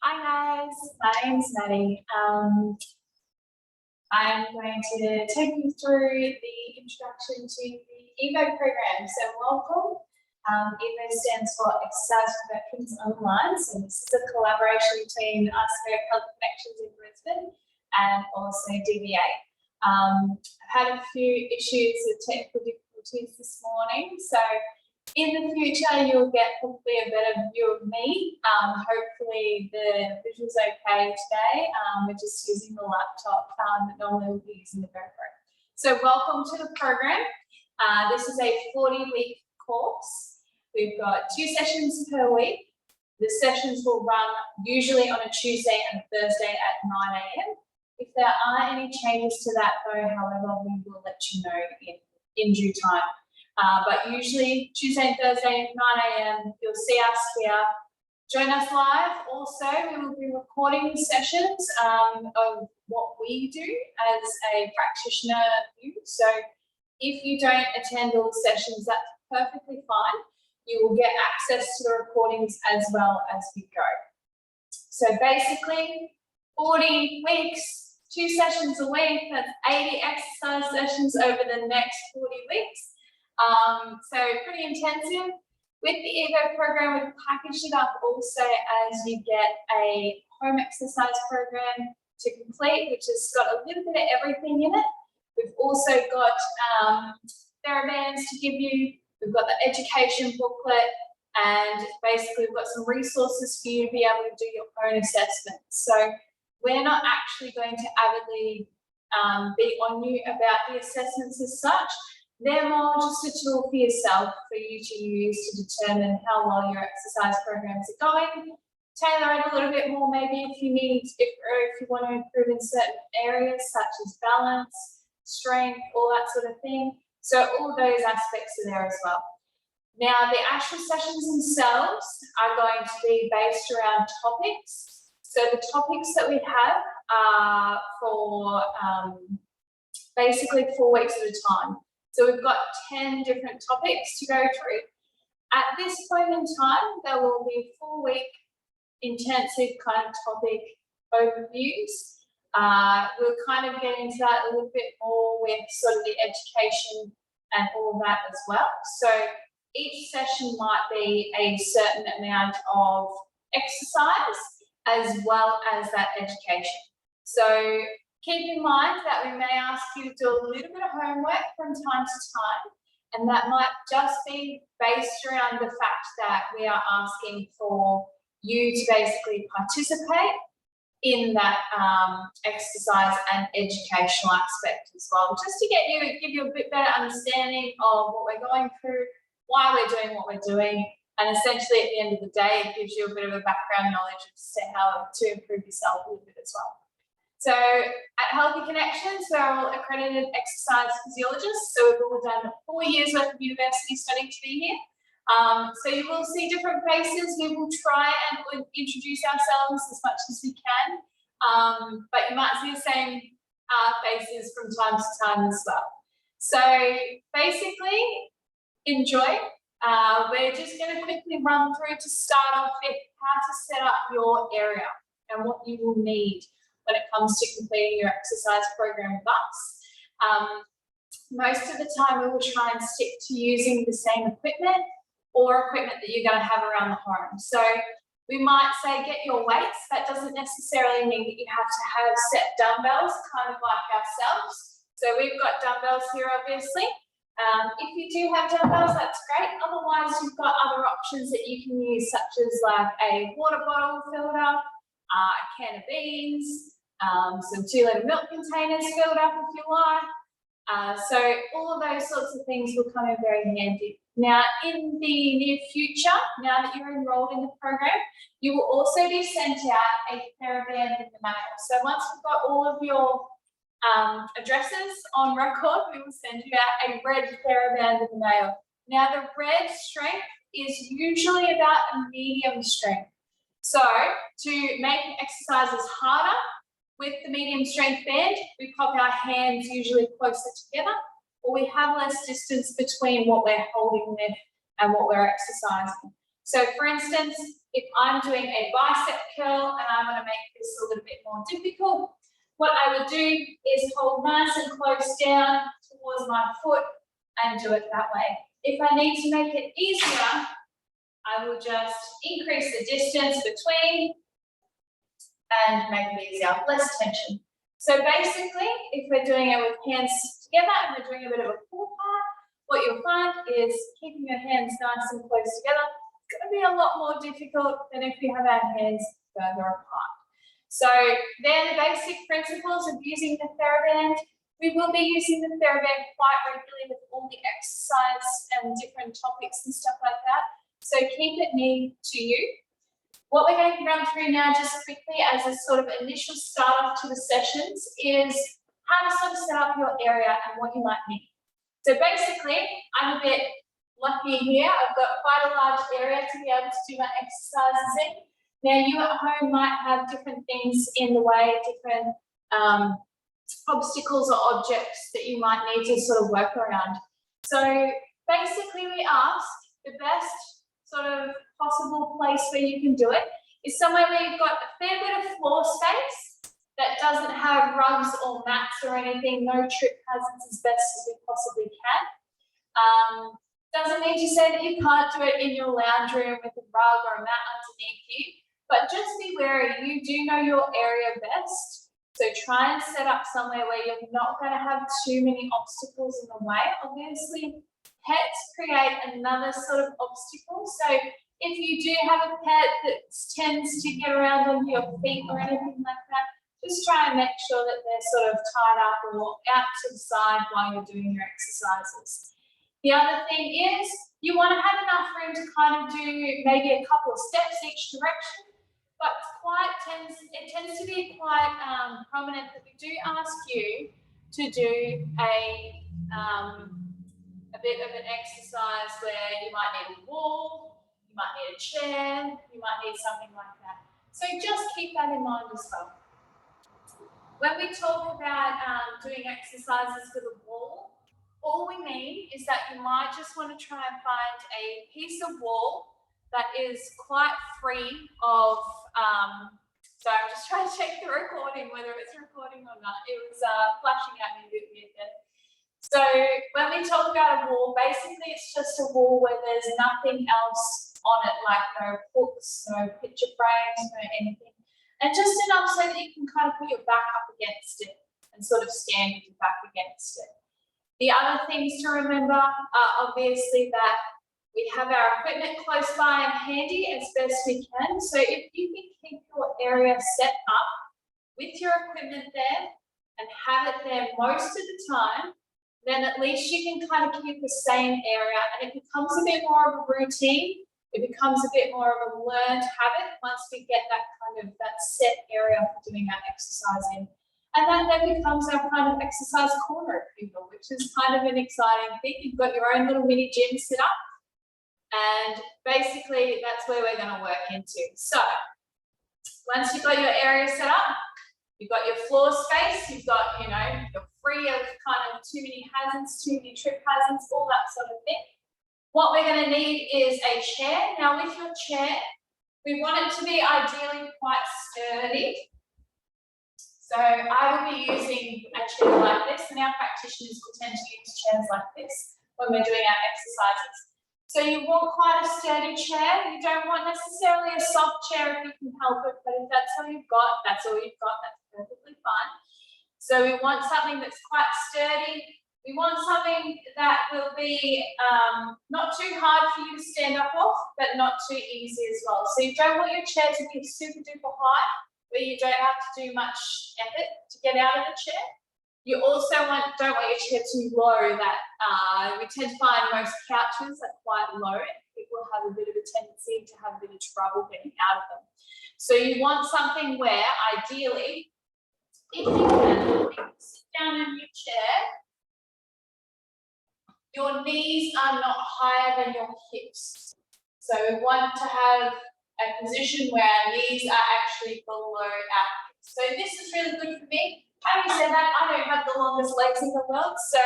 Hi guys, my name's Maddie. I'm going to take you through the introduction to the EVO program. So welcome. EVO stands for Exercise for Veterans Online. So this is a collaboration between us here at Health Connections in Brisbane and also DVA. I've had a few issues with technical difficulties this morning, so in the future you'll get probably a better view of me. Hopefully the visual's okay today. We're just using the laptop that normally we'll be using the GoPro. So welcome to the program. This is a 40-week course. We've got 2 sessions per week. The sessions will run usually on a Tuesday and Thursday at 9 a.m. If there are any changes to that though, however, we will let you know in due time. But usually Tuesday and Thursday at 9 a.m. you'll see us here. Join us live. Also, we will be recording sessions of what we do as a practitioner view. So if you don't attend all the sessions, that's perfectly fine. You will get access to the recordings as well as we go. So basically, 40 weeks, 2 sessions a week, that's 80 exercise sessions over the next 40 weeks. So pretty intensive. With the EVO program, we've packaged it up also as you get a home exercise program to complete, which has got a little bit of everything in it. We've also got TheraBands to give you. We've got the education booklet, and basically we've got some resources for you to be able to do your own assessments. So we're not actually going to avidly be on you about the assessments as such. They're more just a tool for yourself for you to use to determine how well your exercise programs are going. Tailor it a little bit more maybe if you need, if you want to improve in certain areas such as balance, strength, all that sort of thing. So all of those aspects are there as well. Now the actual sessions themselves are going to be based around topics. So the topics that we have are for basically 4 weeks at a time. So we've got 10 different topics to go through. At this point in time, there will be 4-week intensive kind of topic overviews. We'll kind of get into that a little bit more with sort of the education and all that as well. So each session might be a certain amount of exercise as well as that education. So keep in mind that we may ask you to do a little bit of homework from time to time, and that might just be based around the fact that we are asking for you to basically participate in that exercise and educational aspect as well, just to give you a bit better understanding of what we're going through, why we're doing what we're doing, and essentially at the end of the day, it gives you a bit of a background knowledge of how to improve yourself a little bit as well. So at Healthy Connections, we're all accredited exercise physiologists. So we've all done 4 years worth of university study to be here. So you will see different faces. We will try and introduce ourselves as much as we can. But you might see the same faces from time to time as well. So basically, enjoy. We're just going to quickly run through to start off with how to set up your area and what you will need when it comes to completing your exercise program with us. Most of the time we will try and stick to using the same equipment or equipment that you're going to have around the home. So we might say get your weights. That doesn't necessarily mean that you have to have set dumbbells, kind of like ourselves. So we've got dumbbells here obviously. If you do have dumbbells, that's great. Otherwise you've got other options that you can use, such as like a water bottle filled up, a can of beans, some 2-litre milk containers filled up if you like. So all of those sorts of things will come in very handy. Now in the near future, now that you're enrolled in the program, you will also be sent out a TheraBand in the mail. So once we've got all of your addresses on record, we will send you out a red TheraBand in the mail. Now the red strength is usually about a medium strength. So to make exercises harder with the medium strength band, we pop our hands usually closer together, or we have less distance between what we're holding with and what we're exercising. So for instance, if I'm doing a bicep curl and I want to make this a little bit more difficult, what I would do is hold nice and close down towards my foot and do it that way. If I need to make it easier, I will just increase the distance between and make it easier, less tension. So basically, if we're doing it with hands together and we're doing a bit of a pull part, what you'll find is keeping your hands nice and close together. It's going to be a lot more difficult than if we have our hands further apart. So they're the basic principles of using the TheraBand. We will be using the TheraBand quite regularly with all the exercise and different topics and stuff like that. So keep it near to you. What we're going to run through now just quickly as a sort of initial start off to the sessions is how to sort of set up your area and what you might need. So basically, I'm a bit lucky here. I've got quite a large area to be able to do my exercises in. Now, you at home might have different things in the way, different obstacles or objects that you might need to sort of work around. So basically, we ask the best sort of possible place where you can do it is somewhere where you've got a fair bit of floor space that doesn't have rugs or mats or anything, no trip hazards as best as we possibly can. Doesn't mean to say that you can't do it in your lounge room with a rug or a mat underneath you, but just be wary, you do know your area best. So try and set up somewhere where you're not going to have too many obstacles in the way. Obviously, pets create another sort of obstacle. So if you do have a pet that tends to get around on your feet or anything like that, just try and make sure that they're sort of tied up or out to the side while you're doing your exercises. The other thing is you want to have enough room to kind of do maybe a couple of steps each direction, but it tends to be quite prominent that we do ask you to do a bit of an exercise where you might need a wall, you might need a chair, you might need something like that. So just keep that in mind as well. When we talk about doing exercises with a wall, all we mean is that you might just want to try and find a piece of wall that is quite free of, so I'm just trying to check the recording, whether it's recording or not. It was flashing at me a bit weird there. So when we talk about a wall, basically it's just a wall where there's nothing else on it, like no hooks, no picture frames, no anything. And just enough so that you can kind of put your back up against it and sort of stand with your back against it. The other things to remember are obviously that we have our equipment close by and handy as best we can. So if you can keep your area set up with your equipment there and have it there most of the time, then at least you can kind of keep the same area and it becomes a bit more of a routine. It becomes a bit more of a learned habit once we get that set area for doing our exercise in. And that then becomes our kind of exercise corner, if you will, which is kind of an exciting thing. You've got your own little mini gym set up, and basically that's where we're going to work into. So once you've got your area set up, you've got your floor space, you've got, you're free of kind of too many hazards, too many trip hazards, all that sort of thing. What we're going to need is a chair. Now with your chair, we want it to be ideally quite sturdy. So I will be using a chair like this, and our practitioners will tend to use chairs like this when we're doing our exercises. So you want quite a sturdy chair. You don't want necessarily a soft chair if you can help it, but if that's all you've got, that's perfectly fine. So we want something that's quite sturdy. We want something that will be not too hard for you to stand up off, but not too easy as well. So you don't want your chair to be super duper high, where you don't have to do much effort to get out of the chair. You also don't want your chair too low that we tend to find most couches are quite low. People have a bit of a tendency to have a bit of trouble getting out of them. So you want something where ideally, if you can sit down in your chair, your knees are not higher than your hips. So we want to have a position where our knees are actually below our hips. So this is really good for me. Having said that, I don't have the longest legs in the world, so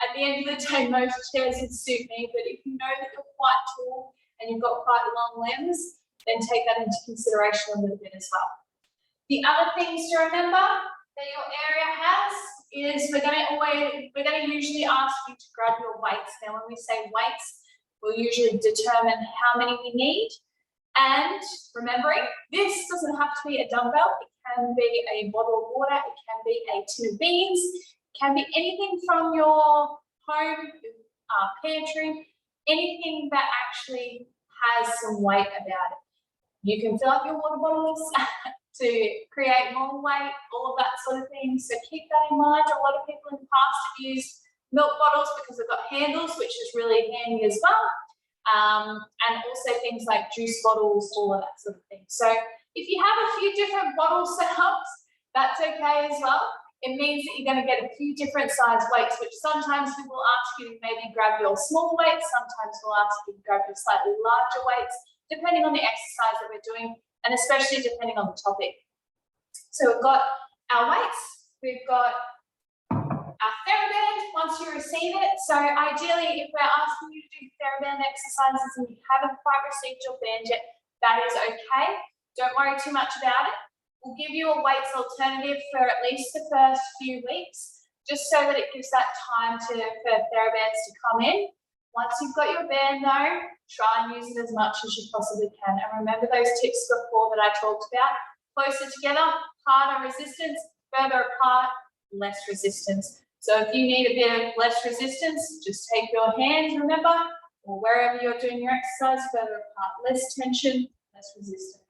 at the end of the day, most chairs would suit me. But if you know that you're quite tall and you've got quite long limbs, then take that into consideration a little bit as well. The other things to remember that your area has is we're going to usually ask you to grab your weights. Now, when we say weights, we'll usually determine how many we need. And remembering, this doesn't have to be a dumbbell. It can be a bottle of water. It can be a tin of beans. It can be anything from your home, pantry, anything that actually has some weight about it. You can fill up your water bottles to create more weight, all of that sort of thing. So keep that in mind. A lot of people in the past have used milk bottles because they've got handles, which is really handy as well. And also things like juice bottles, all of that sort of thing. So if you have a few different bottle setups, that's okay as well. It means that you're going to get a few different size weights, which sometimes we will ask you to maybe grab your small weights, sometimes we'll ask you to grab your slightly larger weights, depending on the exercise that we're doing, and especially depending on the topic. So we've got our weights, we've got our TheraBand once you receive it. So ideally, if we're asking you to do TheraBand exercises and you haven't quite received your band yet, that is okay. Don't worry too much about it. We'll give you a weights alternative for at least the first few weeks, just so that it gives that time for TheraBands to come in. Once you've got your band though, try and use it as much as you possibly can. And remember those tips before that I talked about. Closer together, harder resistance, further apart, less resistance. So if you need a bit of less resistance, just take your hands, remember, or wherever you're doing your exercise, further apart, less tension, less resistance.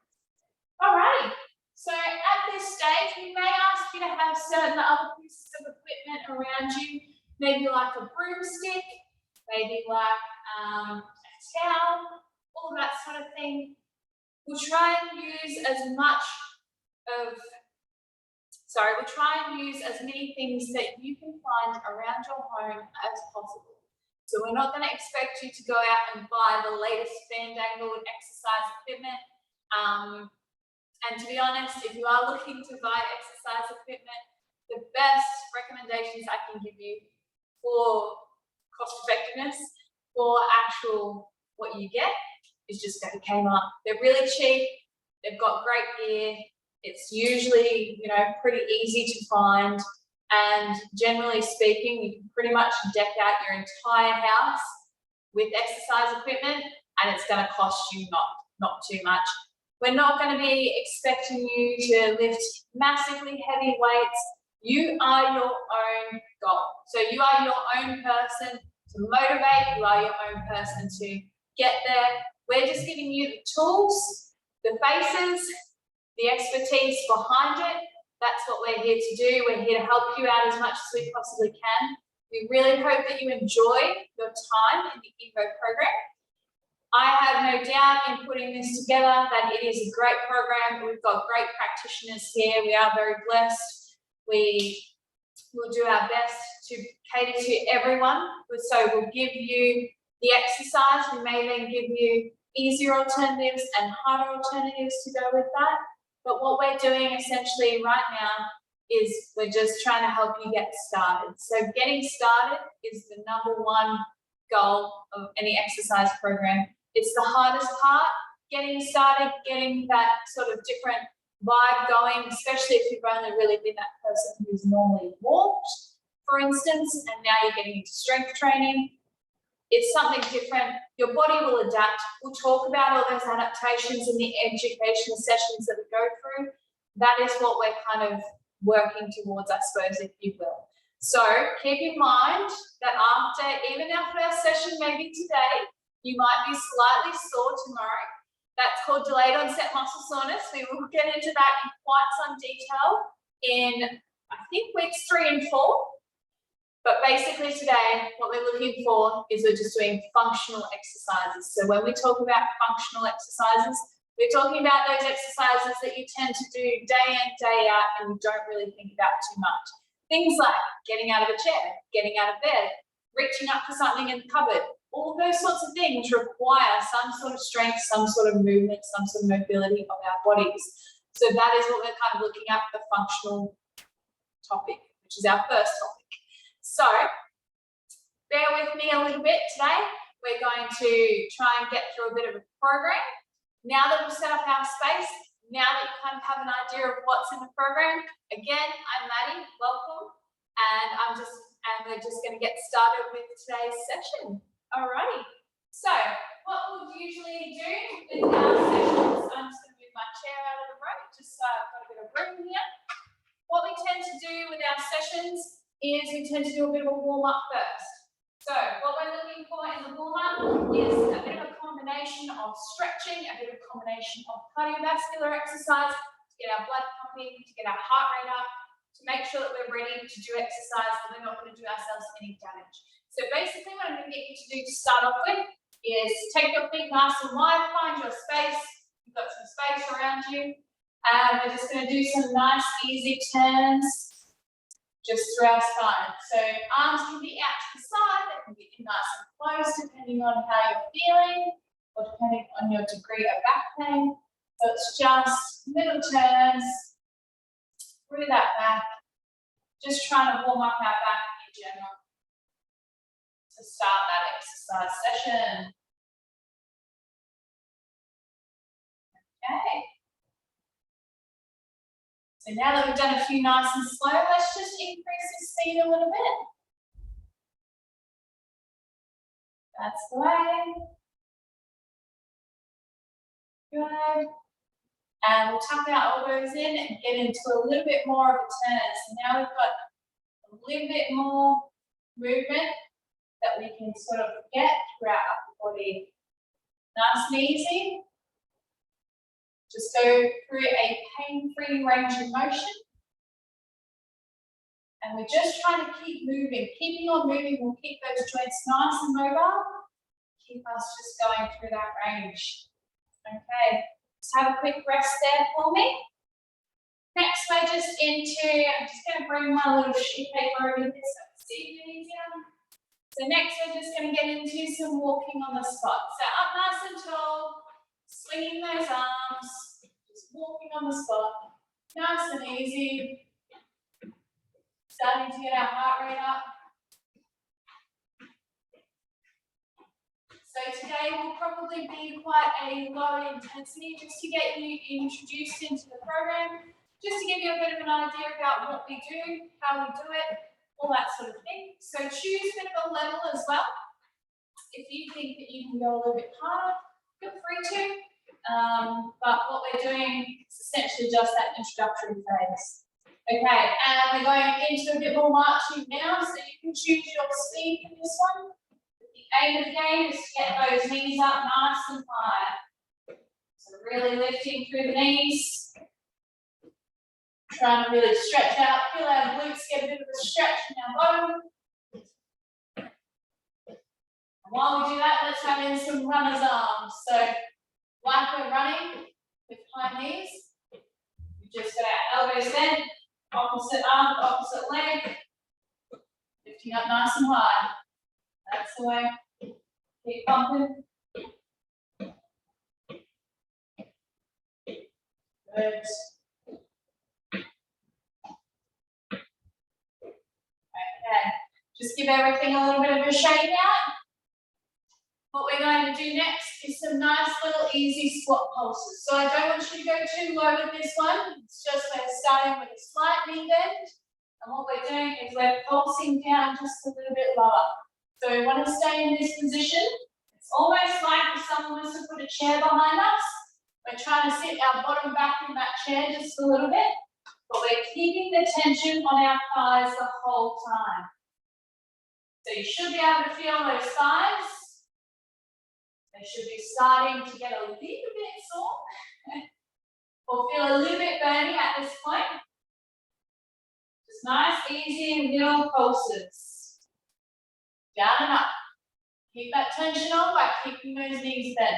All right. So at this stage, we may ask you to have certain other pieces of equipment around you, maybe like a broomstick, maybe like a towel, all that sort of thing. We'll try and use as many things that you can find around your home as possible. So we're not going to expect you to go out and buy the latest fandangled exercise equipment. And to be honest, if you are looking to buy exercise equipment, the best recommendations I can give you for cost effectiveness, for actual what you get, is just go to Kmart. They're really cheap. They've got great gear. It's usually, pretty easy to find. And generally speaking, you can pretty much deck out your entire house with exercise equipment, and it's going to cost you not too much. We're not going to be expecting you to lift massively heavy weights. You are your own goal. So you are your own person to motivate. You are your own person to get there. We're just giving you the tools, the faces, the expertise behind it. That's what we're here to do. We're here to help you out as much as we possibly can. We really hope that you enjoy your time in the EVO program. I have no doubt in putting this together that it is a great program. We've got great practitioners here. We are very blessed. We will do our best to cater to everyone. So we'll give you the exercise. We may then give you easier alternatives and harder alternatives to go with that. But what we're doing essentially right now is we're just trying to help you get started. So getting started is the #1 goal of any exercise program. It's the hardest part, getting started, getting that sort of different vibe going, especially if you've only really been that person who's normally walked, for instance, and now you're getting into strength training. It's something different. Your body will adapt. We'll talk about all those adaptations in the education sessions that we go through. That is what we're kind of working towards, I suppose, if you will. So keep in mind that after even our first session, maybe today, you might be slightly sore tomorrow. That's called delayed onset muscle soreness. We will get into that in quite some detail in, I think, weeks 3 and 4. But basically today, what we're looking for is we're just doing functional exercises. So when we talk about functional exercises, we're talking about those exercises that you tend to do day in, day out, and you don't really think about too much. Things like getting out of a chair, getting out of bed, reaching up for something in the cupboard. All those sorts of things require some sort of strength, some sort of movement, some sort of mobility of our bodies. So that is what we're kind of looking at, the functional topic, which is our first topic. So bear with me a little bit today. we're going to try and get through a bit of a program. Now that we've set up our space, now that you kind of have an idea of what's in the program, again, I'm Maddie, welcome, and we're just going to get started with today's session. Alrighty, so what we'll usually do with our sessions, I'm just going to move my chair out of the room, just so I've got a bit of room here. What we tend to do with our sessions is we tend to do a bit of a warm-up first. So what we're looking for in the warm-up is a bit of a combination of stretching, a bit of a combination of cardiovascular exercise to get our blood pumping, to get our heart rate up, to make sure that we're ready to do exercise and we're not going to do ourselves any damage. So basically what I'm going to get you to do to start off with is take your feet nice and wide, find your space, you've got some space around you, and we're just going to do some nice easy turns just through our spine. So arms can be out to the side, they can be nice and close depending on how you're feeling or depending on your degree of back pain. So it's just little turns through that back, just trying to warm up our back in general to start that exercise session. Okay. So now that we've done a few nice and slow, let's just increase the speed a little bit. That's the way. Good. And we'll tuck our elbows in and get into a little bit more of a turn. So now we've got a little bit more movement that we can sort of get through our upper body. Nice and easy. Just go through a pain-free range of motion. And we're just trying to keep moving. Keeping on moving will keep those joints nice and mobile. Keep us just going through that range. Okay, just have a quick rest there for me. Next, we're just into, I'm just going to bring my little sheet paper over here so I can see it easier. So next, we're just going to get into some walking on the spot. So up nice and tall. Swinging those arms, just walking on the spot, nice and easy. Starting to get our heart rate up. So today will probably be quite a low intensity just to get you introduced into the program, just to give you a bit of an idea about what we do, how we do it, all that sort of thing. So choose a bit of a level as well. If you think that you can go a little bit harder, feel free to. But what we're doing is essentially just that introductory phase. Okay, and we're going into a bit more marching now, so you can choose your speed for this one. The aim of the game is to get those knees up nice and high. So really lifting through the knees. Trying to really stretch out, feel our glutes get a bit of a stretch in our bottom. And while we do that, let's have in some runner's arms. So like we're running with high knees, we've just got our elbows bent, opposite arm, opposite leg, lifting up nice and high. That's the way. Keep pumping. Good. Okay, just give everything a little bit of a shake out. What we're going to do next is some nice little easy squat pulses. So I don't want you to go too low with this one. It's just we're starting with a slight knee bend. And what we're doing is we're pulsing down just a little bit lower. So we want to stay in this position. It's almost like if someone was to put a chair behind us. We're trying to sit our bottom back in that chair just a little bit. But we're keeping the tension on our thighs the whole time. So you should be able to feel those thighs. They should be starting to get a little bit sore or feel a little bit burning at this point. Just nice, easy little pulses. Down and up. Keep that tension on by keeping those knees bent.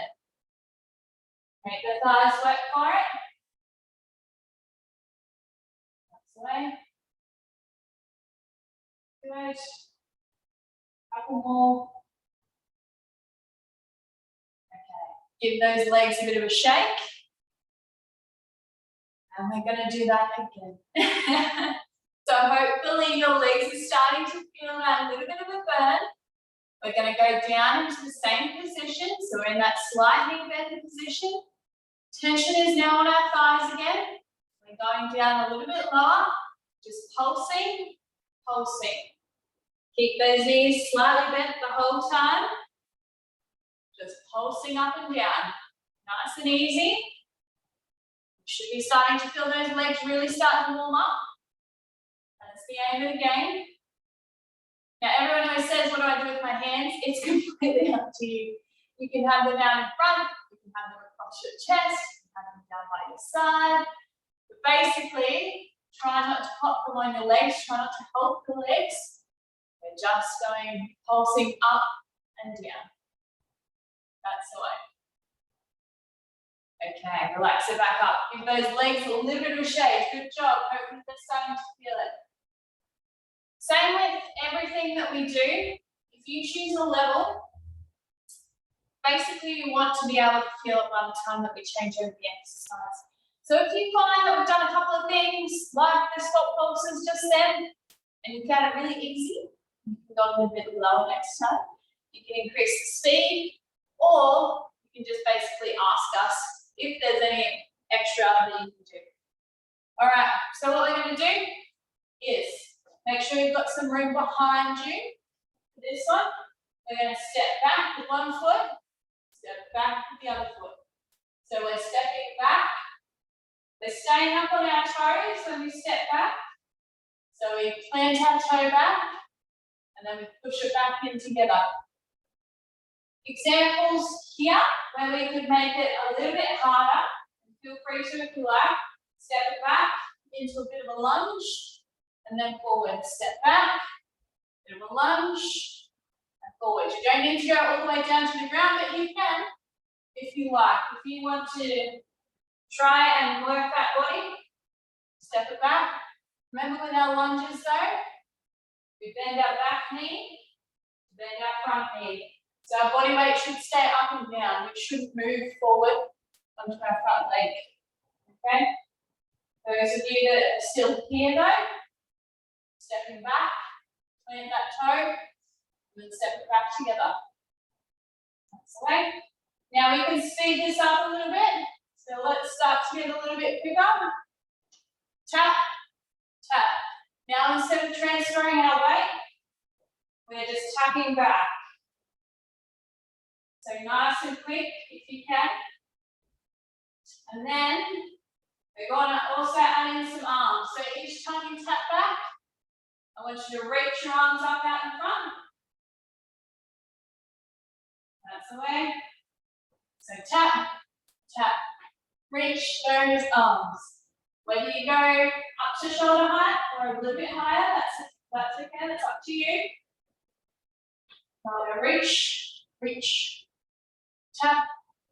Make the thighs work for it. That's the way. Good. Couple more. Give those legs a bit of a shake. And we're going to do that again. So hopefully your legs are starting to feel that little bit of a burn. We're going to go down into the same position. So we're in that slightly bent position. Tension is now on our thighs again. We're going down a little bit lower, just pulsing, pulsing. Keep those knees slightly bent the whole time. Just pulsing up and down. Nice and easy. You should be starting to feel those legs really start to warm up. That's the aim of the game. Now everyone always says, what do I do with my hands? It's completely up to you. You can have them down in front, you can have them across your chest, you can have them down by your side. But basically, try not to pop them on your legs, try not to help the legs. We're just going pulsing up and down. That's the way. Okay, relax it back up. Give those legs a little bit of a shake. Good job. Hopefully they're starting to feel it. Same with everything that we do. If you choose a level, basically you want to be able to feel it by the time that we change over the exercise. So if you find that we've done a couple of things like the stop pulses just then, and you found it really easy, you can go a little bit lower next time. You can increase the speed, or you can just basically ask us if there's any extra that you can do. All right, so what we're going to do is make sure you've got some room behind you for this one. We're going to step back with one foot, step back with the other foot. So we're stepping back. We're staying up on our toes when we step back. So we plant our toe back, and then we push it back in together. Examples here where we could make it a little bit harder. Feel free to, if you like, step it back into a bit of a lunge, and then forward. Step back, bit of a lunge, and forward. You don't need to go all the way down to the ground, but you can if you like. If you want to try and work that body, step it back. Remember with our lunges though, we bend our back knee, bend our front knee. So our body weight should stay up and down. We shouldn't move forward onto our front leg. Okay? Those of you that are still here though, stepping back, plant that toe, and then step it back together. That's the way. Now we can speed this up a little bit. So let's start to get a little bit quicker. Tap, tap. Now instead of transferring our weight, we're just tapping back. So nice and quick if you can. And then we're going to also add in some arms. So each time you tap back, I want you to reach your arms up out in front. That's the way. So tap, tap, reach those arms. Whether you go up to shoulder height or a little bit higher, that's okay, that's up to you. Now we're going to reach, reach, tap,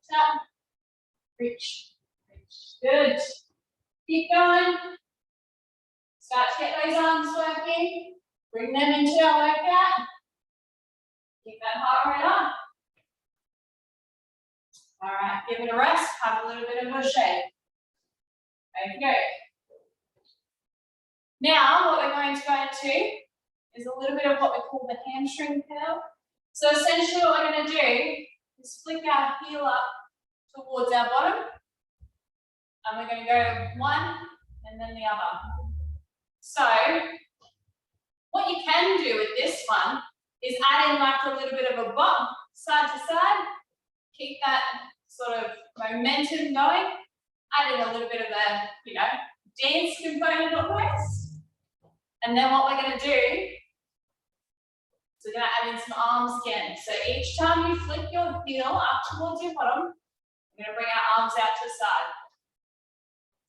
tap, reach, reach. Good. Keep going. Start to get those arms working. Bring them into our workout. Keep that heart rate up. All right, give it a rest. Have a little bit of a shake. Okay. Now, what we're going to go into is a little bit of what we call the hamstring curl. So essentially what we're going to do is flick our heel up towards our bottom. And we're going to go one and then the other. So what you can do with this one is add in like a little bit of a bump side to side. Keep that sort of momentum going. Add in a little bit of a, dance component almost. And then what we're going to do is we're going to add in some arms again. So each time you flick your heel up towards your bottom, we're going to bring our arms out to the side.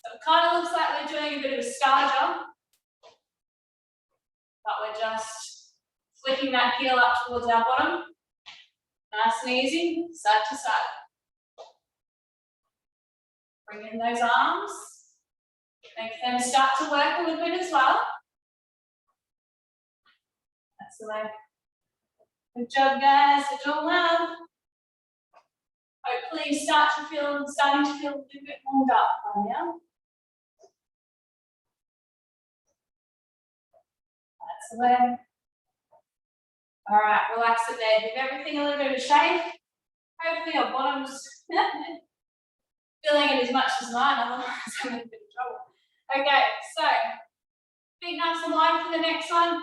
So it kind of looks like we're doing a bit of a star jump, but we're just flicking that heel up towards our bottom. Nice and easy, side to side. Bring in those arms. Make them start to work a little bit as well. That's the way. Good job, guys. You're doing well. Hopefully you starting to feel a little bit warmed up by now. That's the way. All right, relax it there. Give everything a little bit of a shake. Hopefully your bottom's feeling it as much as mine, otherwise I'm in a bit of trouble. Okay, so feet nice and wide for the next one.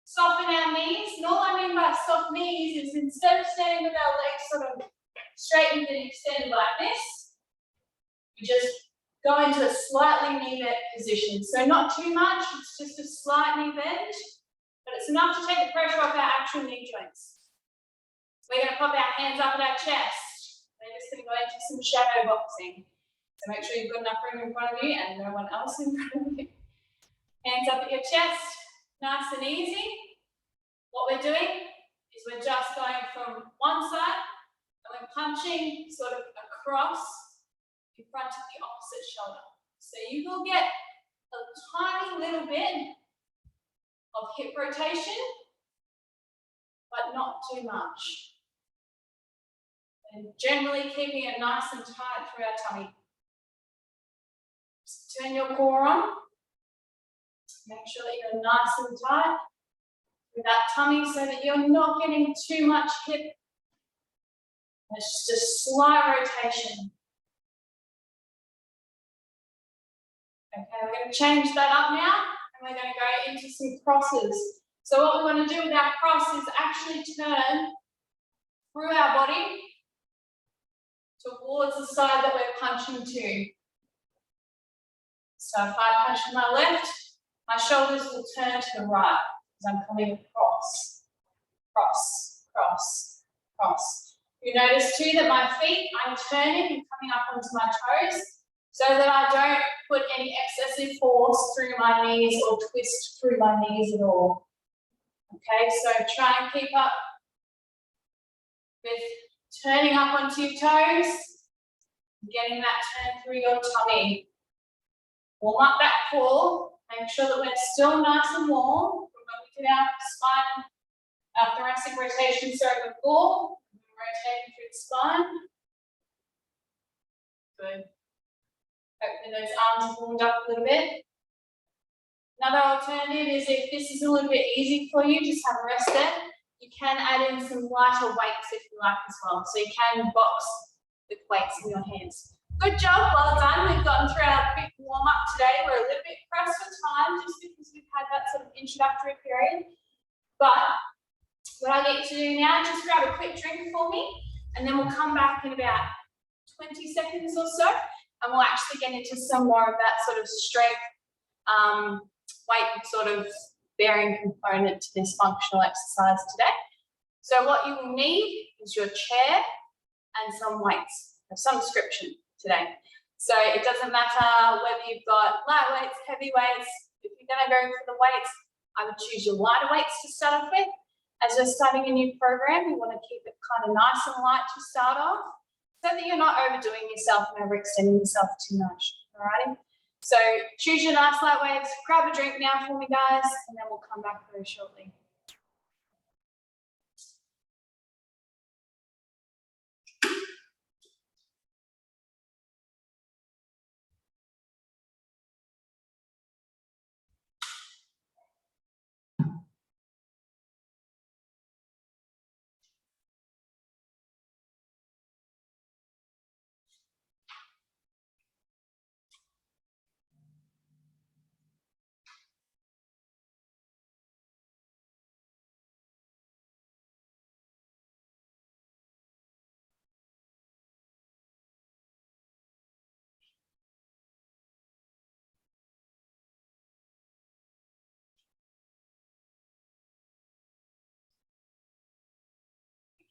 Soften our knees. And all I mean by soft knees is instead of standing with our legs sort of straightened and extended like this, we just go into a slightly knee bent position. So not too much, it's just a slight knee bend, but it's enough to take the pressure off our actual knee joints. We're going to pop our hands up at our chest. We're just going to go into some shadow boxing. So make sure you've got enough room in front of you and no one else in front of you. Hands up at your chest, nice and easy. What we're doing is we're just going from one side and we're punching sort of across in front of the opposite shoulder. So you will get a tiny little bit of hip rotation, but not too much. And generally keeping it nice and tight through our tummy. Just turn your core on. Make sure that you're nice and tight with that tummy so that you're not getting too much hip. It's just a slight rotation. Okay, we're going to change that up now and we're going to go into some crosses. So what we want to do with our cross is actually turn through our body towards the side that we're punching to. So if I punch to my left, my shoulders will turn to the right as I'm coming across, cross, cross, cross. You notice too that my feet, I'm turning and coming up onto my toes so that I don't put any excessive force through my knees or twist through my knees at all. Okay, so try and keep up with turning up onto your toes, getting that turn through your tummy. Warm up that core, make sure that we're still nice and warm from when we did our spine, our thoracic rotation before. Rotating through the spine. Good. Hopefully those arms are warmed up a little bit. Another alternative is if this is a little bit easy for you, just have a rest there. You can add in some lighter weights if you like as well. So you can box with weights in your hands. Good job, well done. We've gotten through our quick warm up today. We're a little bit pressed for time just because we've had that sort of introductory period. But what I need to do now, just grab a quick drink for me, and then we'll come back in about 20 seconds or so, and we'll actually get into some more of that sort of strength, weight sort of bearing component to this functional exercise today. So what you will need is your chair and some weights of some description today. So it doesn't matter whether you've got light weights, heavy weights. If you're going to go for the weights, I would choose your lighter weights to start off with. As you're starting a new program, you want to keep it kind of nice and light to start off so that you're not overdoing yourself and overextending yourself too much. Alrighty? So choose your nice light weights, grab a drink now for me, guys, and then we'll come back very shortly.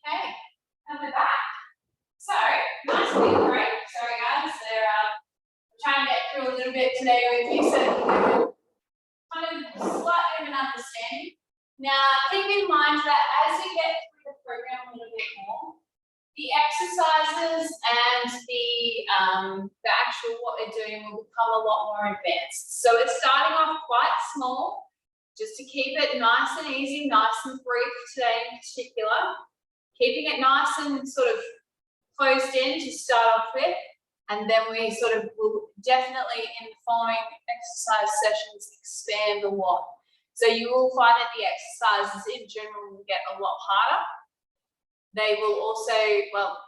Okay, and we're back. So, nice big break. Sorry guys, I'm trying to get through a little bit today with you so that you can kind of slightly of an understanding. Now, keep in mind that as you get through the program a little bit more, the exercises and the actual what we're doing will become a lot more advanced. So it's starting off quite small, just to keep it nice and easy, nice and brief today in particular. Keeping it nice and sort of closed in to start off with, and then we sort of will definitely in the following exercise sessions expand a lot. So you will find that the exercises in general will get a lot harder. They will also, well,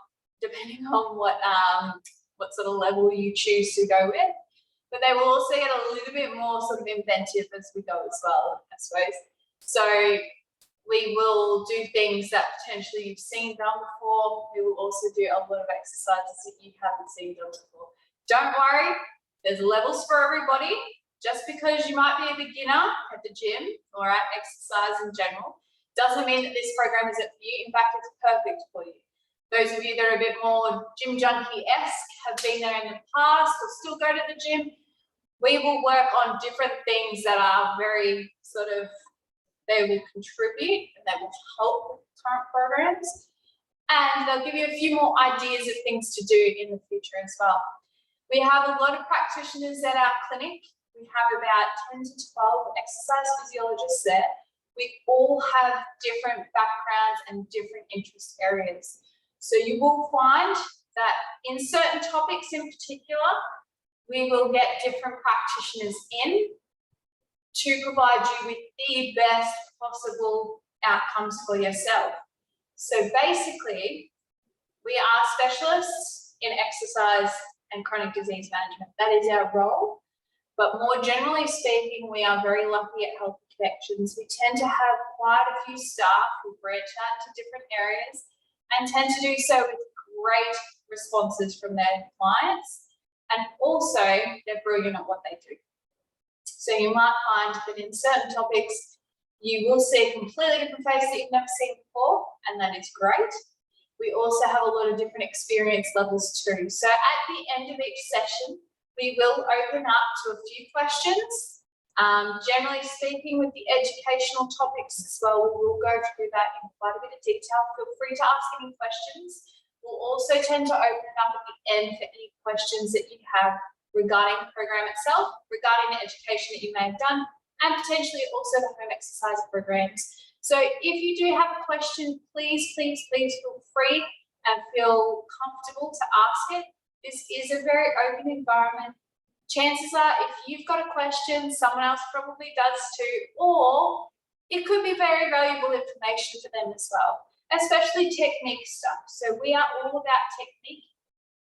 depending on what sort of level you choose to go with, but they will also get a little bit more sort of inventive as we go as well, I suppose. So we will do things that potentially you've seen done before. We will also do a lot of exercises that you haven't seen done before. Don't worry, there's levels for everybody. Just because you might be a beginner at the gym or at exercise in general, doesn't mean that this program isn't for you. In fact, it's perfect for you. Those of you that are a bit more gym junkie-esque, have been there in the past or still go to the gym, we will work on different things that are very sort of, they will contribute and they will help with current programs. And they'll give you a few more ideas of things to do in the future as well. We have a lot of practitioners at our clinic. We have about 10 to 12 exercise physiologists there. We all have different backgrounds and different interest areas. So you will find that in certain topics in particular, we will get different practitioners in to provide you with the best possible outcomes for yourself. So basically, we are specialists in exercise and chronic disease management. That is our role. But more generally speaking, we are very lucky at Healthy Connections. We tend to have quite a few staff who branch out to different areas and tend to do so with great responses from their clients. And also, they're brilliant at what they do. So you might find that in certain topics, you will see a completely different face that you've never seen before, and that is great. We also have a lot of different experience levels too. So at the end of each session, we will open up to a few questions. Generally speaking, with the educational topics as well, we will go through that in quite a bit of detail. Feel free to ask any questions. We'll also tend to open it up at the end for any questions that you have regarding the program itself, regarding the education that you may have done, and potentially also the home exercise programs. So if you do have a question, please feel free and feel comfortable to ask it. This is a very open environment. Chances are, if you've got a question, someone else probably does too, or it could be very valuable information for them as well, especially technique stuff. So we are all about technique.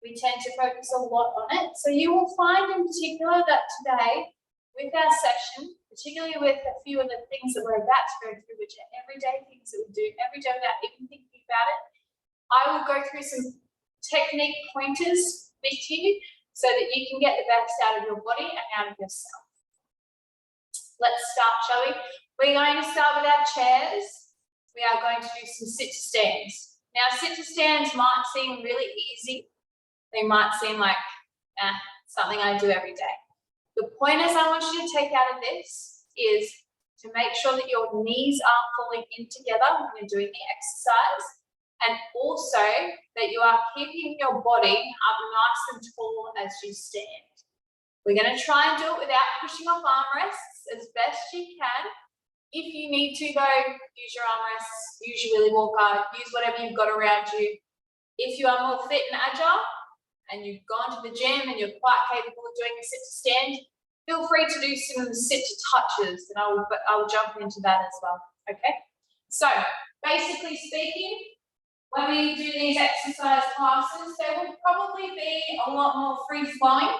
We tend to focus a lot on it. So you will find in particular that today, with our session, particularly with a few of the things that we're about to go through, which are everyday things that we do every day without even thinking about it, I will go through some technique pointers with you so that you can get the best out of your body and out of yourself. Let's start, shall we? We're going to start with our chairs. We are going to do some sit-to-stands. Now, sit-to-stands might seem really easy. They might seem like something I do every day. The pointers I want you to take out of this is to make sure that your knees aren't falling in together when you're doing the exercise, and also that you are keeping your body up nice and tall as you stand. We're going to try and do it without pushing off armrests as best you can. If you need to though, use your armrests, use your Willy Walker, use whatever you've got around you. If you are more fit and agile and you've gone to the gym and you're quite capable of doing a sit to stand, feel free to do some sit to touches, and I will jump into that as well. Okay, so basically speaking, when we do these exercise classes, they will probably be a lot more free-flowing.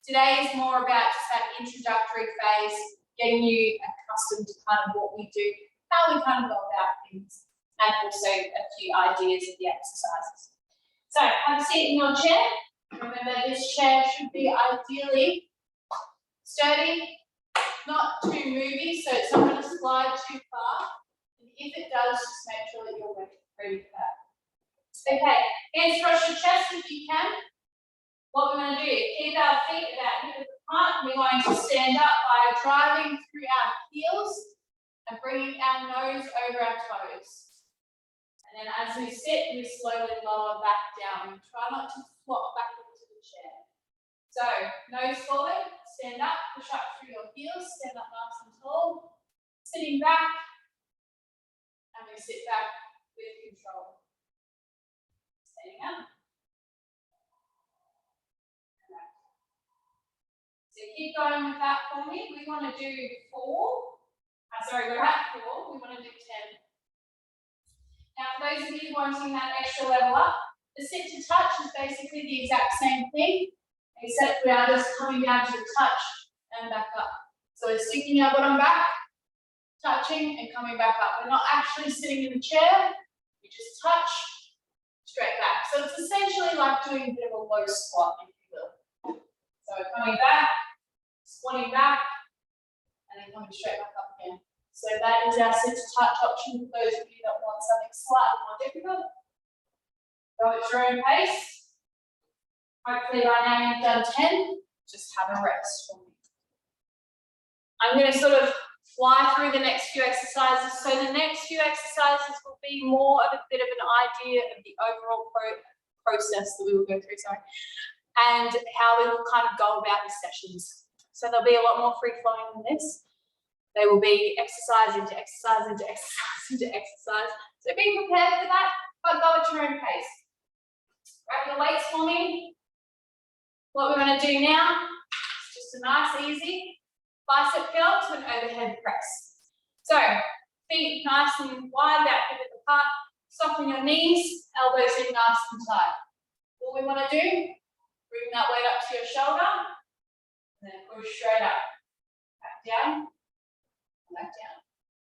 Today is more about just that introductory phase, getting you accustomed to kind of what we do, how we kind of go about things, and also a few ideas of the exercises. So have a seat in your chair. Remember, this chair should be ideally sturdy, not too moving, so it's not going to slide too far. And if it does, just make sure that you're ready for that. Okay, hands across your chest if you can. What we're going to do is keep our feet about hip width apart. We're going to stand up by driving through our heels and bringing our nose over our toes. And then as we sit, we slowly lower back down. We try not to flop back into the chair. So, nose forward, stand up, push up through your heels, stand up nice and tall. Sitting back, and we sit back with control. Standing up. So keep going with that for me. We want to do 4 Sorry, we're at 4, we want to do 10. Now, for those of you wanting that extra level up, the sit to touch is basically the exact same thing, except we are just coming down to the touch and back up. So we're sticking our bottom back, touching and coming back up. We're not actually sitting in the chair, we just touch, straight back. So it's essentially like doing a bit of a low squat, if you will. So we're coming back, squatting back, and then coming straight back up again. So that is our sit to touch option for those of you that want something slightly more difficult. Go at your own pace. Hopefully by now you've done 10. Just have a rest for me. I'm going to sort of fly through the next few exercises. So the next few exercises will be more of a bit of an idea of the overall process that we will go through, and how we will kind of go about the sessions. So there'll be a lot more free flowing than this. They will be exercise into exercise into exercise into exercise. So be prepared for that, but go at your own pace. Grab your weights for me. What we're going to do now is just a nice, easy bicep curl to an overhead press. So feet nice and wide, back hip width apart. Soften your knees, elbows in nice and tight. What we want to do, bring that weight up to your shoulder, and then push straight up. Back down, back down.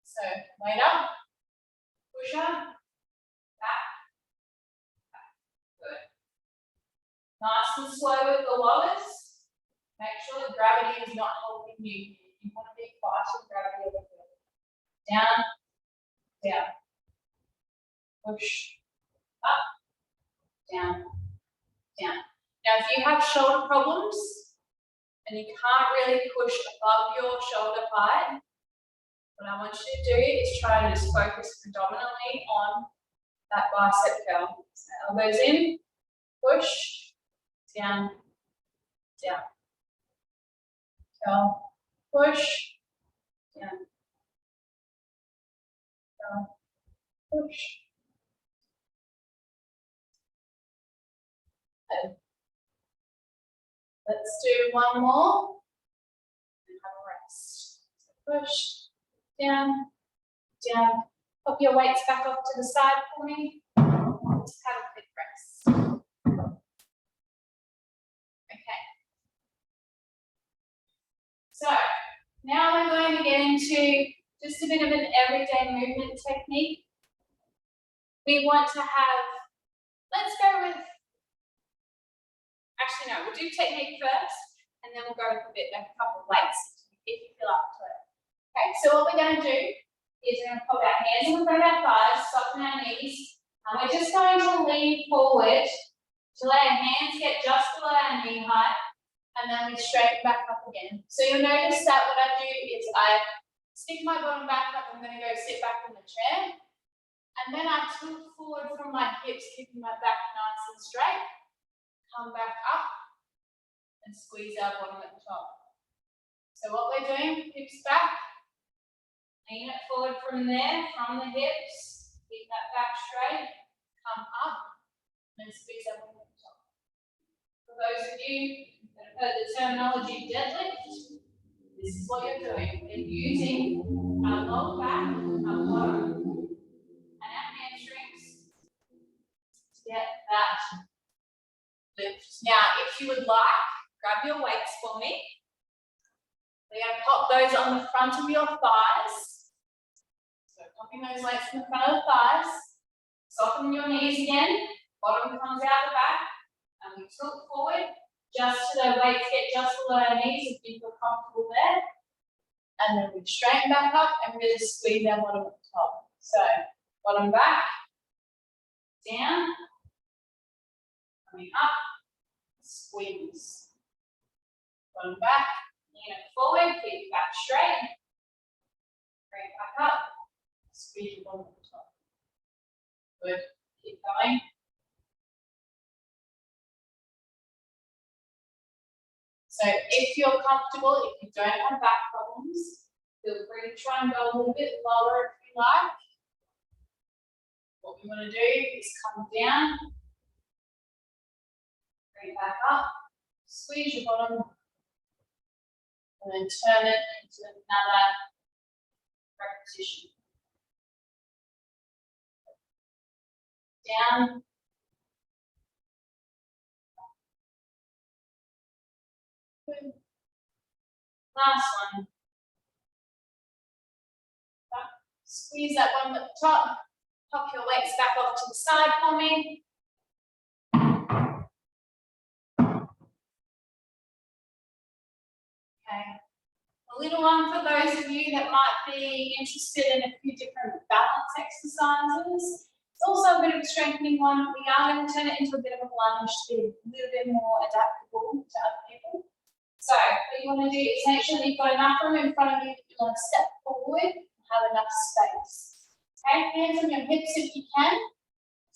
So weight up, push up, back, back. Good. Nice and slow with the lowers. Make sure the gravity is not helping you. You want to be fighting gravity over here. Down, down. Push, up, down, down. Now if you have shoulder problems and you can't really push above your shoulder height, what I want you to do is try to just focus predominantly on that bicep curl. So elbows in, push, down, down. Curl, push, down. Curl, push. Okay. Let's do one more and have a rest. So push, down, down. Pop your weights back off to the side for me. Have a quick rest. Okay. So now we're going to get into just a bit of an everyday movement technique. We want to have, let's go with, actually no, we'll do technique first and then we'll go with a couple of weights if you feel up to it. Okay, so what we're going to do is we're going to pop our hands in front of our thighs, soften our knees, and we're just going to lean forward till our hands get just below our knee height, and then we straighten back up again. So you'll notice that what I do is I stick my bottom back up, I'm going to go sit back in the chair, and then I tilt forward from my hips, keeping my back nice and straight, come back up, and squeeze our bottom at the top. So what we're doing, hips back, lean it forward from there, from the hips, keep that back straight, come up, and squeeze our bottom at the top. For those of you that have heard the terminology deadlift, this is what you're doing. We're using our lower back, our bottom, and our hamstrings to get that lift. Now, if you would like, grab your weights for me. We're going to pop those on the front of your thighs. So popping those weights in the front of the thighs. Soften your knees again. Bottom comes out the back. And we tilt forward just so the weights get just below our knees if you feel comfortable there. And then we straighten back up and really squeeze our bottom at the top. So bottom back, down, coming up, squeeze. Bottom back, lean it forward, keep it back straight. Bring it back up, squeeze your bottom at the top. Good, keep going. So if you're comfortable, if you don't have back problems, feel free to try and go a little bit lower if you like. What we want to do is come down, bring it back up, squeeze your bottom, and then turn it into another repetition. Down. Good. Last one. Up. Squeeze that one at the top. Pop your legs back off to the side for me. Okay. A little one for those of you that might be interested in a few different balance exercises. It's also a bit of a strengthening one. We are going to turn it into a bit of a lunge to be a little bit more adaptable to other people. So what you want to do is make sure that you've got enough room in front of you that you want to step forward and have enough space. Okay, hands on your hips if you can.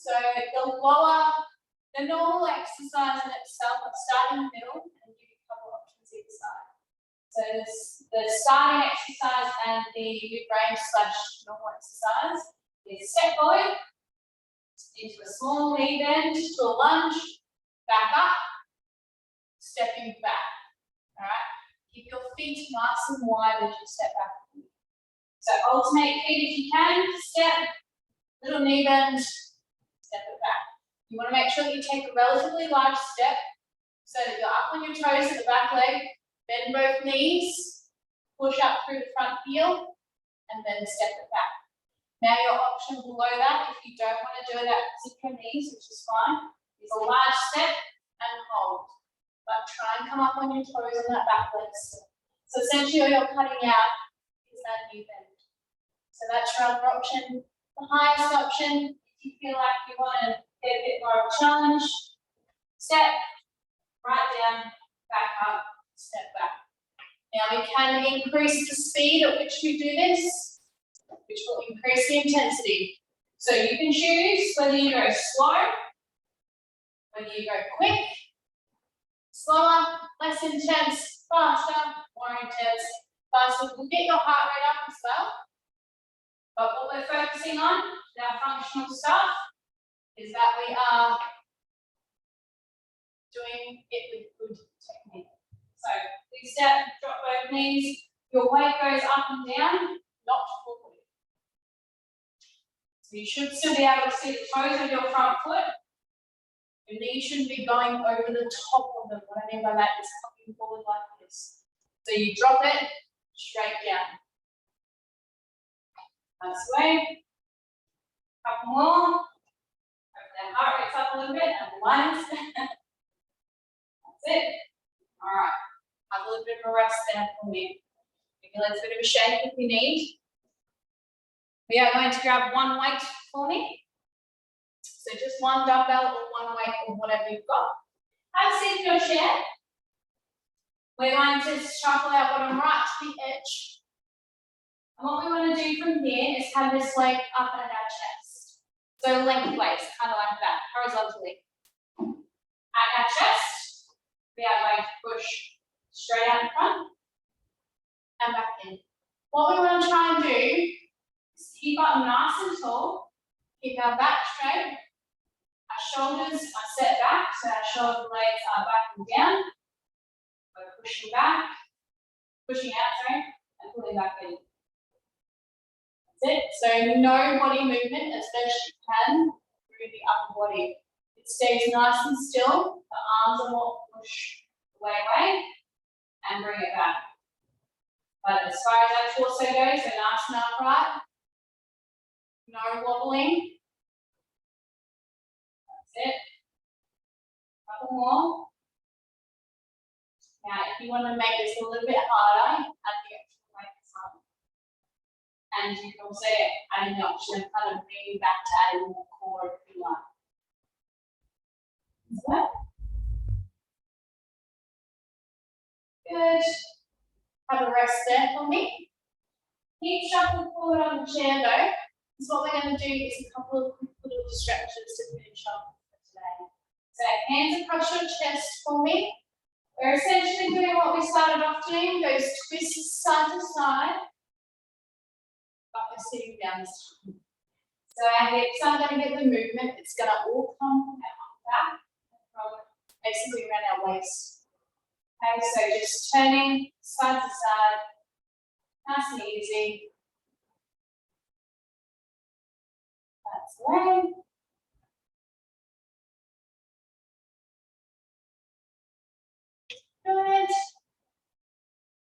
So the normal exercise in itself, I'll start in the middle and give you a couple of options either side. So the starting exercise and the mid-range / normal exercise is step forward into a small knee bend to a lunge, back up, stepping back. All right, keep your feet nice and wide as you step back. So alternate feet if you can, step, little knee bend, step it back. You want to make sure that you take a relatively large step so that you're up on your toes at the back leg, bend both knees, push up through the front heel, and then step it back. Now your option below that, if you don't want to do it at zip knees, which is fine, is a large step and hold. But try and come up on your toes on that back leg step. So essentially all you're cutting out is that knee bend. So that's your other option. The highest option, if you feel like you want to get a bit more of a challenge, step, right down, back up, step back. Now we can increase the speed at which we do this, which will increase the intensity. So you can choose whether you go slow, whether you go quick, slower, less intense, faster, more intense, faster. We'll get your heart rate up as well. But what we're focusing on, our functional stuff, is that we are doing it with good technique. So big step, drop both knees, your weight goes up and down, not forward. So you should still be able to see the toes of your front foot. Your knees shouldn't be going over the top of them. What I mean by that is coming forward like this. So you drop it straight down. Nice way. Couple more. Hope that heart rate's up a little bit and lunge. That's it. All right. Have a little bit of a rest there for me. Give your legs a bit of a shake if you need. We are going to grab one weight for me. So just one dumbbell or one weight or whatever you've got. Have a seat in your chair. We're going to shuffle our bottom right to the edge. And what we want to do from here is have this leg up at our chest. So lengthways, kind of like that, horizontally. At our chest, we are going to push straight out in front and back in. What we want to try and do is keep up nice and tall, keep our back straight, our shoulders are set back, so our shoulder blades are back and down. We're pushing back, pushing out, and pulling back in. That's it. So no body movement as best you can through the upper body. It stays nice and still. The arms are more push away, and bring it back. But as far as that torso goes, so nice and upright. No wobbling. That's it. Couple more. Now, if you want to make this a little bit harder, add the extra weights on. And you can also add the option of kind of bringing back to adding more core if you like. Is that? Good. Have a rest there for me. Keep shuffling forward on the chair though. So what we're going to do is a couple of quick little stretches to finish off for today. So hands across your chest for me. We're essentially doing what we started off doing, those twists side to side, but we're sitting down this time. So our hips aren't going to get the movement, it's going to all come out back from basically around our waist. Okay, so just turning side to side, nice and easy. That's the way. Good.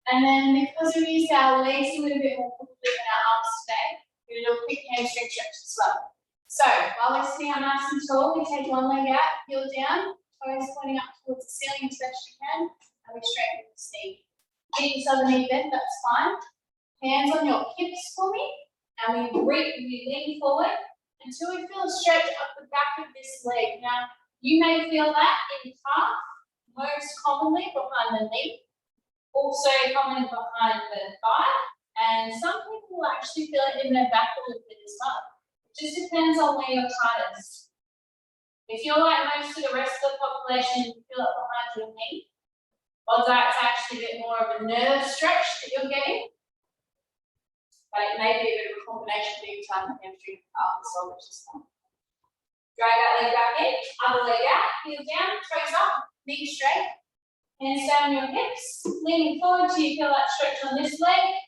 And then because we used our legs a little bit more quickly than our arms today, we're going to do a quick hamstring stretch as well. So while we're sitting up nice and tall, we take one leg out, heel down, toes pointing up towards the ceiling as best you can, and we straighten the knee. Keep yourself a knee bend, that's fine. Hands on your hips for me, and we lean forward until we feel a stretch up the back of this leg. Now, you may feel that in calf, most commonly behind the knee, also commonly behind the thigh, and some people will actually feel it in their back a little bit as well. It just depends on where you're tightest. If you're like most of the rest of the population, you feel it behind your knee, odds are it's actually a bit more of a nerve stretch that you're getting. But it may be a bit of a combination of each time the hamstring as well, which is fine. Drag that leg back in, other leg out, heel down, toes up, knee straight. Hands down your hips, leaning forward till you feel that stretch on this leg.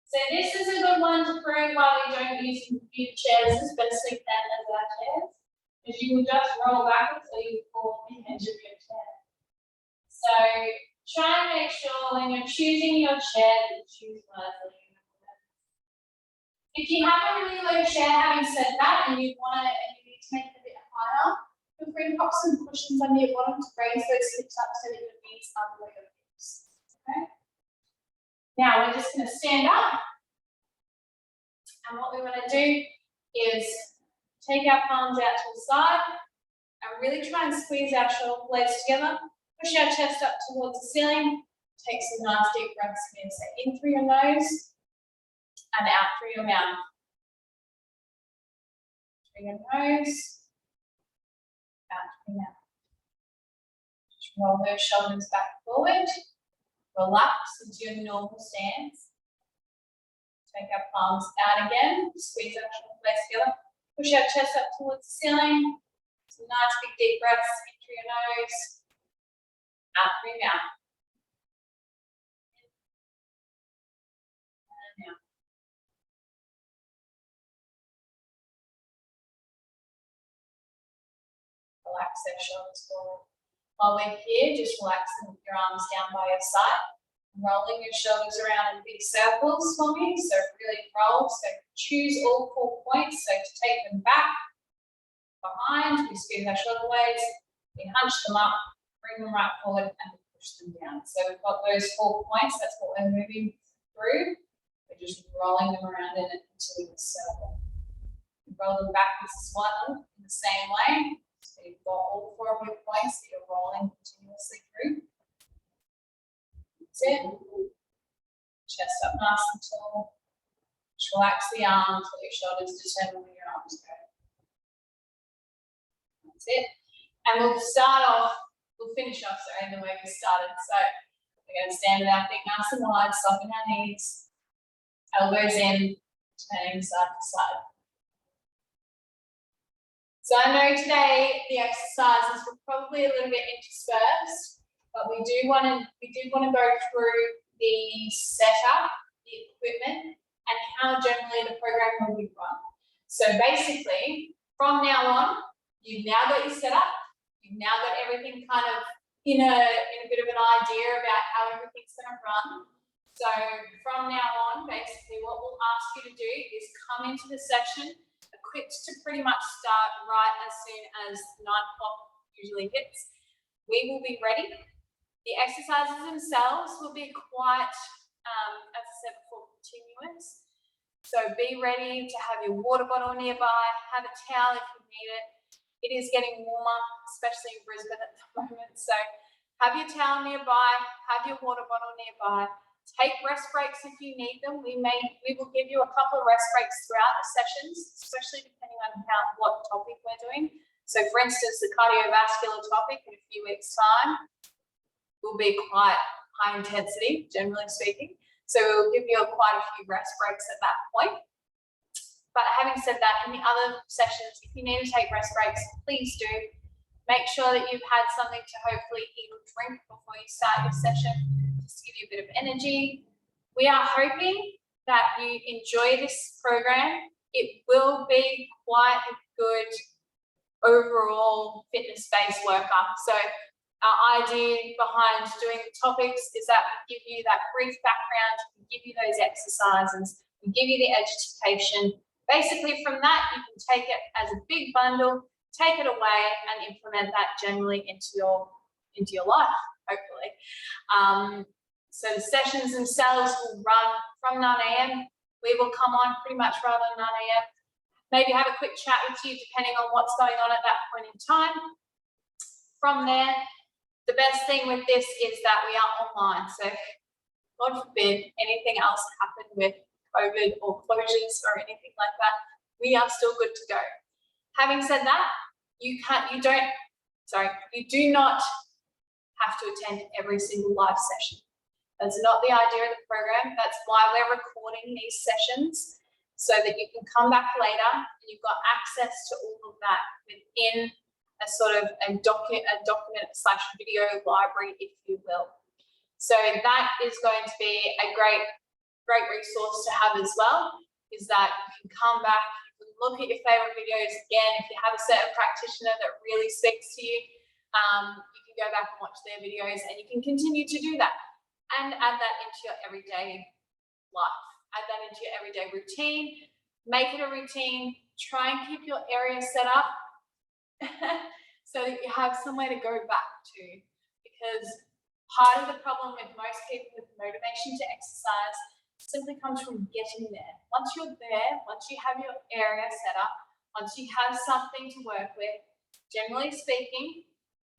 So this is a good one to prove why we don't use computer chairs as best we can as our chairs, because you will just roll backwards or you fall in the edge of your chair. So try and make sure when you're choosing your chair that you choose wisely. If you have a really low chair, having said that, and you need to make it a bit higher, feel free to pop some cushions under your bottom to raise those hips up so that your knees are below your hips. Okay? Now we're just going to stand up, and what we want to do is take our palms out to the side and really try and squeeze our shoulder blades together. Push our chest up towards the ceiling. Take some nice deep breaths in. So in through your nose and out through your mouth. Through your nose, out through your mouth. Just roll those shoulders back forward. Relax into your normal stance. Take our palms out again. Squeeze our shoulder blades together. Push our chest up towards the ceiling. Some nice big deep breaths in through your nose. Out through your mouth. And out. Relax those shoulders forward. While we're here, just relaxing with your arms down by your side. Rolling your shoulders around in big circles for me. So really roll. So choose all 4 points. So to take them back, behind, we squeeze our shoulder blades, we hunch them up, bring them right forward, and we push them down. So we've got those 4 points. That's what we're moving through. We're just rolling them around in into a circle. We roll them backwards as well in the same way. So you've got all 4 of your points that you're rolling continuously through. That's it. Chest up nice and tall. Just relax the arms, let your shoulders determine where your arms go. That's it. And we'll finish off, the way we started. So we're going to stand with our feet nice and wide, soften our knees, elbows in, turning side to side. So I know today the exercises were probably a little bit interspersed, but we did want to go through the setup, the equipment, and how generally the program will be run. So basically, from now on, you've now got your setup, you've now got everything kind of in a bit of an idea about how everything's going to run. So from now on, basically what we'll ask you to do is come into the session equipped to pretty much start right as soon as 9 o'clock usually hits. We will be ready. The exercises themselves will be quite, as I said before, continuous. So be ready to have your water bottle nearby, have a towel if you need it. It is getting warmer, especially in Brisbane at the moment. So have your towel nearby, have your water bottle nearby. Take rest breaks if you need them. We will give you a couple of rest breaks throughout the sessions, especially depending on what topic we're doing. So for instance, the cardiovascular topic in a few weeks' time will be quite high intensity, generally speaking. So we'll give you quite a few rest breaks at that point. But having said that, in the other sessions, if you need to take rest breaks, please do. Make sure that you've had something to hopefully eat or drink before you start your session, just to give you a bit of energy. We are hoping that you enjoy this program it will be quite a good overall fitness-based workup. So our idea behind doing the topics is that we give you that brief background, we give you those exercises, we give you the education. Basically from that, you can take it as a big bundle, take it away and implement that generally into your life, hopefully. So the sessions themselves will run from 9 AM. We will come on pretty much right on 9 AM. Maybe have a quick chat with you depending on what's going on at that point in time. From there, the best thing with this is that we are online. So God forbid anything else happen with COVID or closures or anything like that, we are still good to go. Having said that, you do not have to attend every single live session. That's not the idea of the program. That's why we're recording these sessions, so that you can come back later and you've got access to all of that within a sort of a document/video library, if you will. So that is going to be a great resource to have as well, is that you can come back, you can look at your favorite videos again. If you have a certain practitioner that really speaks to you, you can go back and watch their videos and you can continue to do that and add that into your everyday life. Add that into your everyday routine, make it a routine, try and keep your area set up so that you have somewhere to go back to. Because part of the problem with most people with motivation to exercise simply comes from getting there. Once you're there, once you have your area set up, once you have something to work with, generally speaking,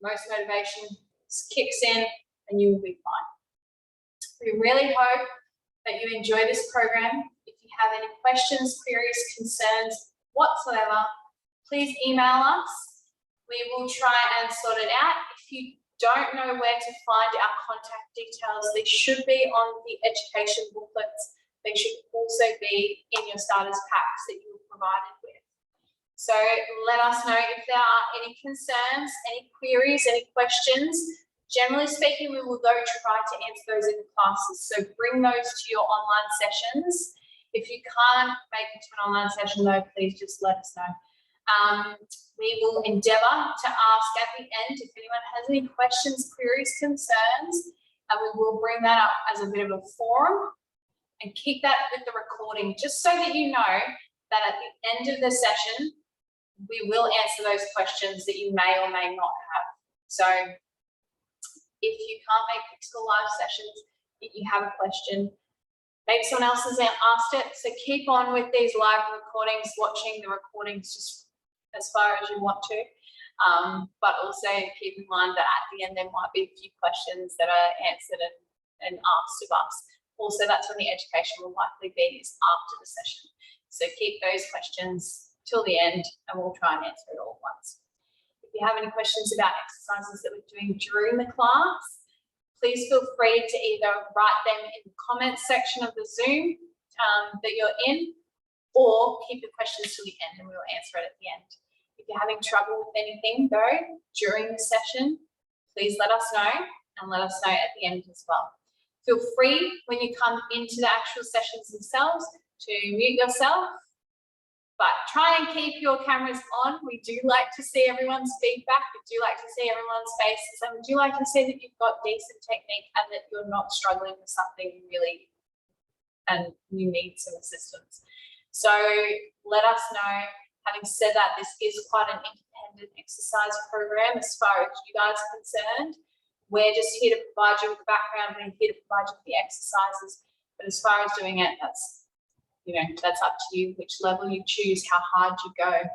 most motivation kicks in and you will be fine. We really hope that you enjoy this program. If you have any questions, queries, concerns whatsoever, please email us. We will try and sort it out. If you don't know where to find our contact details, they should be on the education booklets. They should also be in your starters packs that you were provided with. So let us know if there are any concerns, any queries, any questions. Generally speaking, we will try to answer those in the classes. So bring those to your online sessions. If you can't make it to an online session though, please just let us know. We will endeavour to ask at the end if anyone has any questions, queries, concerns, and we will bring that up as a bit of a forum and keep that with the recording, just so that you know that at the end of the session, we will answer those questions that you may or may not have. So if you can't make it to the live sessions, if you have a question, maybe someone else has asked it, so keep on with these live recordings, watching the recordings just as far as you want to, but also keep in mind that at the end there might be a few questions that are answered and asked of us. Also, that's when the education will likely be, is after the session. So keep those questions till the end and we'll try and answer it all at once. If you have any questions about exercises that we're doing during the class, please feel free to either write them in the comments section of the Zoom that you're in, or keep your questions till the end and we'll answer it at the end. If you're having trouble with anything though during the session, please let us know and let us know at the end as well. Feel free when you come into the actual sessions themselves to mute yourself, but try and keep your cameras on. We do like to see everyone's feedback. We do like to see everyone's faces, and we do like to see that you've got decent technique and that you're not struggling with something really and you need some assistance. So let us know. Having said that, this is quite an independent exercise program as far as you guys are concerned. We're just here to provide you with the background. We're here to provide you with the exercises. But as far as doing it, that's up to you, which level you choose, how hard you go.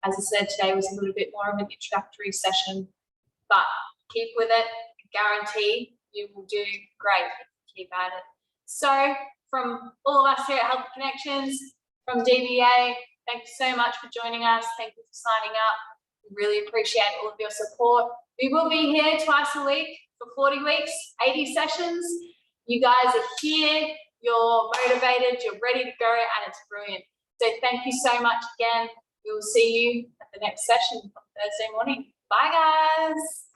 As I said, today was a little bit more of an introductory session, but keep with it. I guarantee you will do great if you keep at it. So from all of us here at Health Connections, from DBA, thank you so much for joining us. Thank you for signing up. We really appreciate all of your support. We will be here twice a week for 40 weeks, 80 sessions. You guys are here, you're motivated, you're ready to go, and it's brilliant. So thank you so much again. We will see you at the next session on Thursday morning. Bye, guys.